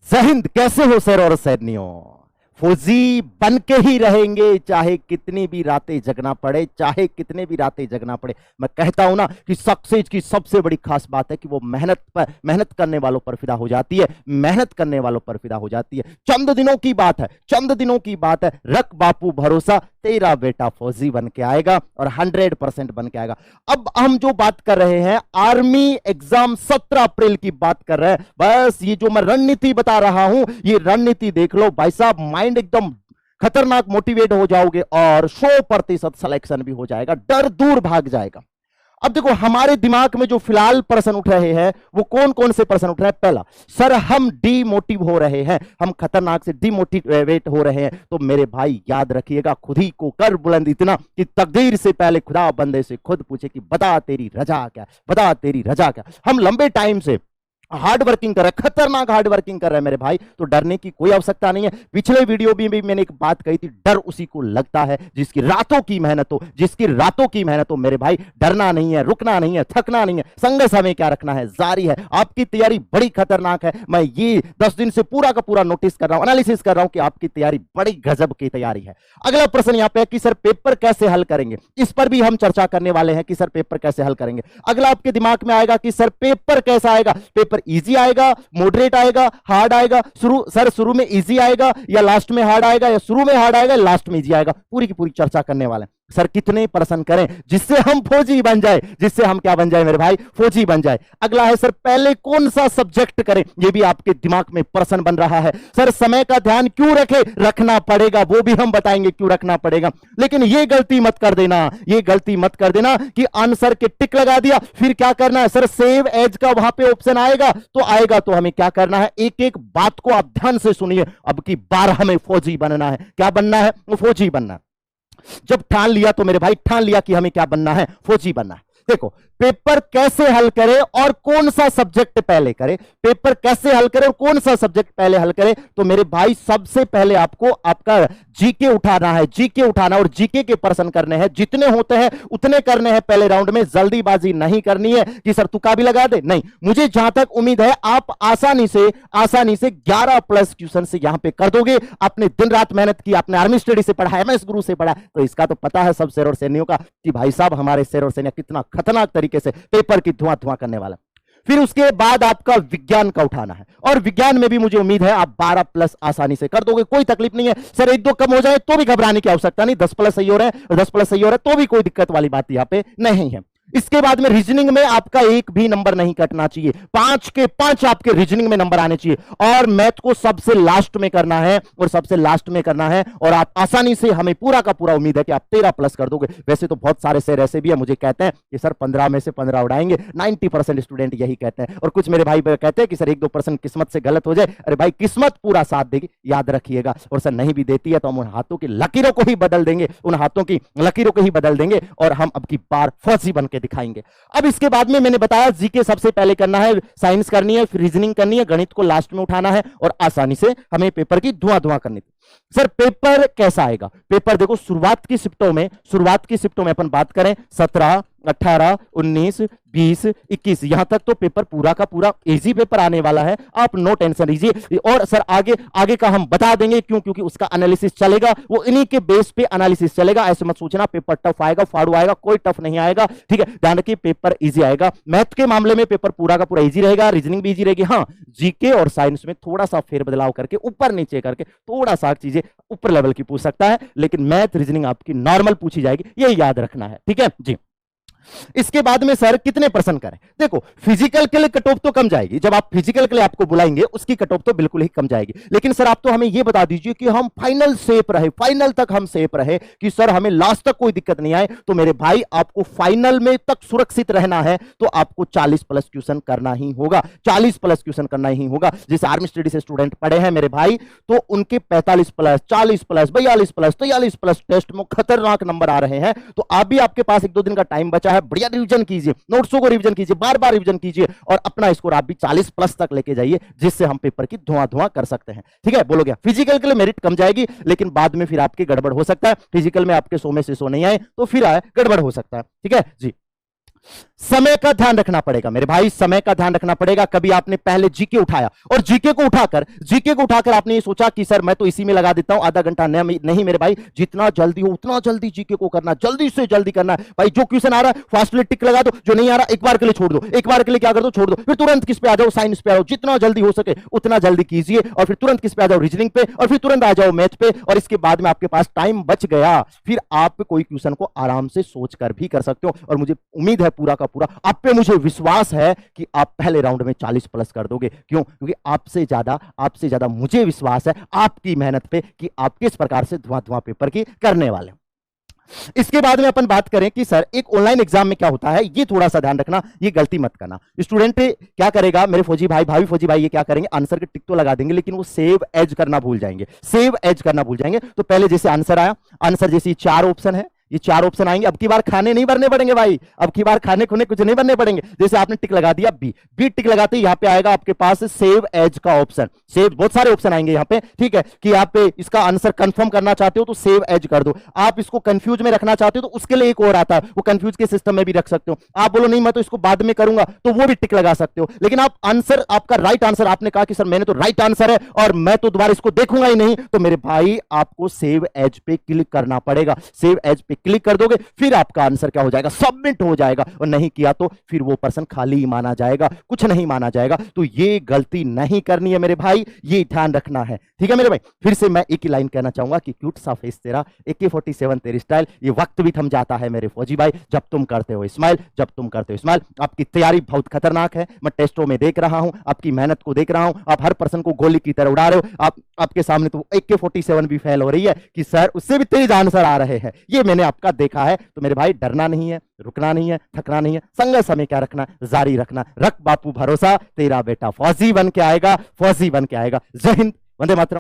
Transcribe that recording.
जय हिंद। कैसे हो सर और सैनियों? फौजी बन के ही रहेंगे, चाहे कितनी भी रातें जगना पड़े, चाहे कितने भी रातें जगना पड़े। मैं कहता हूं ना कि सक्सेस की सबसे बड़ी खास बात है कि वो मेहनत करने वालों पर फिदा हो जाती है, मेहनत करने वालों पर फिदा हो जाती है। चंद दिनों की बात है, चंद दिनों की बात है। रख बापू भरोसा, तेरा बेटा फौजी बन के आएगा और 100% बन के आएगा। अब हम जो बात कर रहे हैं आर्मी एग्जाम 17 अप्रैल की बात कर रहे हैं। बस ये जो मैं रणनीति बता रहा हूं, ये रणनीति देख लो भाई साहब, माइंड एकदम खतरनाक मोटिवेट हो जाओगे और 100% सिलेक्शन भी हो जाएगा, डर दूर भाग जाएगा। अब देखो हमारे दिमाग में जो फिलहाल प्रश्न उठ रहे हैं वो कौन कौन से प्रश्न उठ रहे हैं? पहला, सर हम डीमोटिव हो रहे हैं, हम खतरनाक से डीमोटिवेट हो रहे हैं। तो मेरे भाई याद रखिएगा, खुद ही को कर बुलंद इतना कि तकदीर से पहले खुदा बंदे से खुद पूछे कि बता तेरी रजा क्या, बता तेरी रजा क्या। हम लंबे टाइम से हार्ड वर्किंग कर रहे हैं, खतरनाक हार्ड वर्किंग कर रहे हैं मेरे भाई, तो डरने की कोई आवश्यकता नहीं है। पिछले वीडियो में भी मैंने एक बात कही थी, डर उसी को लगता है जिसकी रातों की मेहनत हो, जिसकी रातों की मेहनत हो। मेरे भाई डरना नहीं है, रुकना नहीं है, थकना नहीं है, संघर्ष हमें क्या रखना है, जारी है। आपकी तैयारी बड़ी खतरनाक है, मैं ये 10 दिन से पूरा का पूरा नोटिस कर रहा हूं, एनालिसिस कर रहा हूं कि आपकी तैयारी बड़ी गजब की तैयारी है। अगला प्रश्न यहां पे है कि सर पेपर कैसे हल करेंगे, इस पर भी हम चर्चा करने वाले हैं कि सर पेपर कैसे हल करेंगे। अगला आपके दिमाग में आएगा कि सर पेपर कैसा आएगा, पेपर इजी आएगा, मॉडरेट आएगा, हार्ड आएगा, शुरू में इजी आएगा या लास्ट में हार्ड आएगा, या शुरू में हार्ड आएगा लास्ट में इजी आएगा, पूरी की पूरी चर्चा करने वाले हैं। सर कितने प्रश्न करें जिससे हम फौजी बन जाए, जिससे हम क्या बन जाए मेरे भाई, फौजी बन जाए। अगला है सर पहले कौन सा सब्जेक्ट करें, ये भी आपके दिमाग में प्रश्न बन रहा है। सर समय का ध्यान क्यों रखे, रखना पड़ेगा, वो भी हम बताएंगे क्यों रखना पड़ेगा। लेकिन ये गलती मत कर देना, ये गलती मत कर देना कि आंसर के टिक लगा दिया फिर क्या करना है। सर सेव एज का वहां पे ऑप्शन आएगा तो हमें क्या करना है, एक एक बात को आप ध्यान से सुनिए। अब की बार हमें फौजी बनना है। क्या बनना है? फौजी बनना है। जब ठान लिया तो मेरे भाई ठान लिया कि हमें क्या बनना है, फौजी बनना है। देखो पेपर कैसे हल करें और कौन सा सब्जेक्ट पहले करें, पेपर कैसे हल करें और कौन सा सब्जेक्ट पहले हल करें। तो मेरे भाई सबसे पहले आपको आपका जीके उठाना है, जीके उठाना और जीके के प्रश्न करने हैं, जितने होते हैं उतने करने हैं पहले राउंड में। जल्दीबाजी नहीं करनी है कि सर तुक्का भी लगा दे, नहीं। मुझे जहां तक उम्मीद है आप आसानी से 11+ क्वेश्चन से यहां पे कर दोगे। आपने दिन रात मेहनत की, आपने आर्मी स्टडी से पढ़ा, एमएस गुरु से पढ़ा, तो इसका तो पता है सब शेर और सैनियों का कि भाई साहब हमारे शेर और सैनिक कितना खतरनाक तरीके से पेपर की धुआं करने वाला। फिर उसके बाद आपका विज्ञान का उठाना है, और विज्ञान में भी मुझे उम्मीद है आप 12+ आसानी से कर दोगे, कोई तकलीफ नहीं है। सर 1-2 कम हो जाए तो भी घबराने की आवश्यकता नहीं, 10+ सही हो रहे हैं, 10+ सही हो रहा है तो भी कोई दिक्कत वाली बात यहां पे नहीं है। इसके बाद में रीजनिंग में आपका एक भी नंबर नहीं कटना चाहिए, 5 के 5 आपके रीजनिंग में नंबर आने चाहिए। और मैथ को सबसे लास्ट में करना है, और सबसे लास्ट में करना है, और आप आसानी से, हमें पूरा का पूरा उम्मीद है कि आप 13+ कर दोगे। वैसे तो बहुत सारे शेर ऐसे भी है, मुझे कहते हैं कि सर 15 में से 15 उड़ाएंगे, 90% स्टूडेंट यही कहते हैं। और कुछ मेरे भाई कहते हैं कि सर 1-2% किस्मत से गलत हो जाए। अरे भाई किस्मत पूरा साथ देगी, याद रखिएगा। और सर नहीं भी देती है तो हम उन हाथों की लकीरों को ही बदल देंगे, उन हाथों की लकीरों को ही बदल देंगे, और हम अब की बार फौजी बन के दिखाएंगे। अब इसके बाद में मैंने बताया जीके सबसे पहले करना है, साइंस करनी है, फिर रीजनिंग करनी है, गणित को लास्ट में उठाना है, और आसानी से हमें पेपर की धुआं करनी थी। सर पेपर कैसा आएगा? पेपर देखो शुरुआत की शिफ्टों में अपन बात करें 17, 18, 19, 20, 21, यहां तक तो पेपर पूरा का पूरा इजी पेपर आने वाला है, आप नो टेंशन लीजिए। और सर आगे का हम बता देंगे क्यों, क्योंकि उसका एनालिसिस चलेगा, वो इन्हीं के बेस पे एनालिसिस चलेगा। ऐसे मत सोचना पेपर टफ आएगा, फाड़ू आएगा, कोई टफ नहीं आएगा, ठीक है। ध्यान रखिए पेपर इजी आएगा। मैथ के मामले में पेपर पूरा का पूरा इजी रहेगा, रीजनिंग भी इजी रहेगी। हाँ जीके और साइंस में थोड़ा सा फेरबदलाव करके, ऊपर नीचे करके थोड़ा सा चीजें ऊपर लेवल की पूछ सकता है, लेकिन मैथ रीजनिंग आपकी नॉर्मल पूछी जाएगी, ये याद रखना है, ठीक है जी। इसके बाद में सर कितने प्रश्न करें? देखो फिजिकल के लिए कट ऑफ तो कम जाएगी, जब आप फिजिकल के लिए आपको बुलाएंगे उसकी कट ऑफ तो बिल्कुल ही कम जाएगी। लेकिन सर आप तो हमें यह बता दीजिए कि हम फाइनल सेफ रहे, फाइनल तक हम सेफ रहे, कि सर हमें लास्ट तक कोई दिक्कत नहीं आए। तो मेरे भाई आपको फाइनल में तक सुरक्षित रहना है तो आपको 40+ क्वेश्चन करना ही होगा, 40+ क्वेश्चन करना ही होगा। जैसे आर्मी स्टडी से स्टूडेंट पढ़े हैं मेरे भाई, तो उनके 45+, 40+, 42+, 43+ टेस्ट में खतरनाक नंबर आ रहे हैं। तो आप भी, आपके पास 1-2 दिन का टाइम बचा है, बढ़िया रिवीजन कीजिए, नोट्सों को रिवीजन कीजिए, बार-बार रिवीजन कीजिए, और अपना स्कोर आप भी 40+ तक लेके जाइए, जिससे हम पेपर की धुआं कर सकते हैं, ठीक है। बोलो क्या? फिजिकल के लिए मेरिट कम जाएगी, लेकिन बाद में फिर आपकी गड़बड़ हो सकता है। फिजिकल में आपके 100 में से 100 नहीं आए तो फिर आए, गड़बड़ हो सकता है, ठीक है जी। समय का ध्यान रखना पड़ेगा मेरे भाई, समय का ध्यान रखना पड़ेगा। कभी आपने पहले जीके उठाया और जीके को उठाकर आपने ये सोचा कि सर मैं तो इसी में लगा देता हूं आधा घंटा। नहीं मेरे भाई, जितना जल्दी हो उतना जल्दी जीके को करना, जल्दी से जल्दी करना है भाई। जो क्वेश्चन आ रहा है फास्टली टिक लगा दो, जो नहीं आ रहा एक बार के लिए छोड़ दो, एक बार के लिए क्या कर दो छोड़ दो, फिर तुरंत किस पे आ जाओ, साइंस पे आ जाओ। जितना जल्दी हो सके उतना जल्दी कीजिए और फिर तुरंत किस पे आ जाओ, रीजनिंग पे, और फिर तुरंत आ जाओ मैथ पे। और इसके बाद में आपके पास टाइम बच गया, फिर आप कोई क्वेश्चन को आराम से सोचकर भी कर सकते हो। और मुझे उम्मीद है पूरा का पूरा, आप पे मुझे विश्वास है कि आप पहले राउंड में 40 प्लस कर दोगे। क्यों? क्योंकि आपसे ज्यादा मुझे विश्वास है आपकी मेहनत पे कि आप किस प्रकार से धुआं पेपर की करने वाले। इसके बाद में अपन बात करें कि सर एक ऑनलाइन एग्जाम में क्या होता है, ये थोड़ा सा ध्यान रखना, ये गलती मत करना। स्टूडेंट क्या करेगा मेरे फौजी भाई, भाभी फौजी भाई, ये क्या करेंगे, आंसर के टिक तो लगा देंगे लेकिन वो सेव एज करना भूल जाएंगे, सेव एज करना भूल जाएंगे। तो पहले जैसे आंसर आया, आंसर जैसे 4 ऑप्शन है, ये 4 ऑप्शन आएंगे। अब की बार खाने नहीं भरने पड़ेंगे भाई, अब की बार खाने खुने कुछ नहीं भरने पड़ेंगे। जैसे आपने टिक लगा दिया बी टिक लगाते यहां पे आएगा आपके पास सेव एज का ऑप्शन। सेव, बहुत सारे ऑप्शन आएंगे यहां पे, ठीक है, कि आप इसका आंसर कंफर्म करना चाहते हो तो सेव एज कर दो। आप इसको कंफ्यूज में रखना चाहते हो तो उसके लिए एक और आता है, वो कंफ्यूज के सिस्टम में भी रख सकते हो। आप बोलो नहीं मैं तो इसको बाद में करूंगा, तो वो भी टिक लगा सकते हो। लेकिन आप आंसर, आपका राइट आंसर, आपने कहा कि सर मैंने तो राइट आंसर है और मैं तो दोबारा इसको देखूंगा ही नहीं, तो मेरे भाई आपको सेव एज पे क्लिक करना पड़ेगा। सेव एज पे क्लिक कर दोगे, फिर आपका आंसर क्या हो जाएगा, सबमिट हो जाएगा। और नहीं किया तो फिर वो पर्सन खाली ही माना जाएगा, कुछ नहीं माना जाएगा। तो ये गलती नहीं करनी है मेरे भाई, ये ध्यान रखना है, ठीक है मेरे भाई। फिर से मैं एक ही लाइन कहना चाहूंगा कि क्यूट सा फेस तेरा, AK-47 तेरी स्टाइल, ये वक्त भी थम जाता है मेरे फौजी भाई जब तुम करते हो स्माइल, जब तुम करते हो स्माइल। आपकी तैयारी बहुत खतरनाक है, मैं टेस्टों में देख रहा हूं, आपकी मेहनत को देख रहा हूं। आप हर पर्सन को गोली की तरह उड़ा रहे हो। आपके सामने तो AK-47 भी फेल हो रही है कि सर उससे भी तेज आंसर आ रहे हैं, ये मैंने आपका देखा है। तो मेरे भाई डरना नहीं है, रुकना नहीं है, थकना नहीं है, संघर्ष हमें क्या रखना, जारी रखना। रख बापू भरोसा, तेरा बेटा फौजी बन के आएगा, फौजी बन के आएगा। जय हिंद, वंदे मातरम।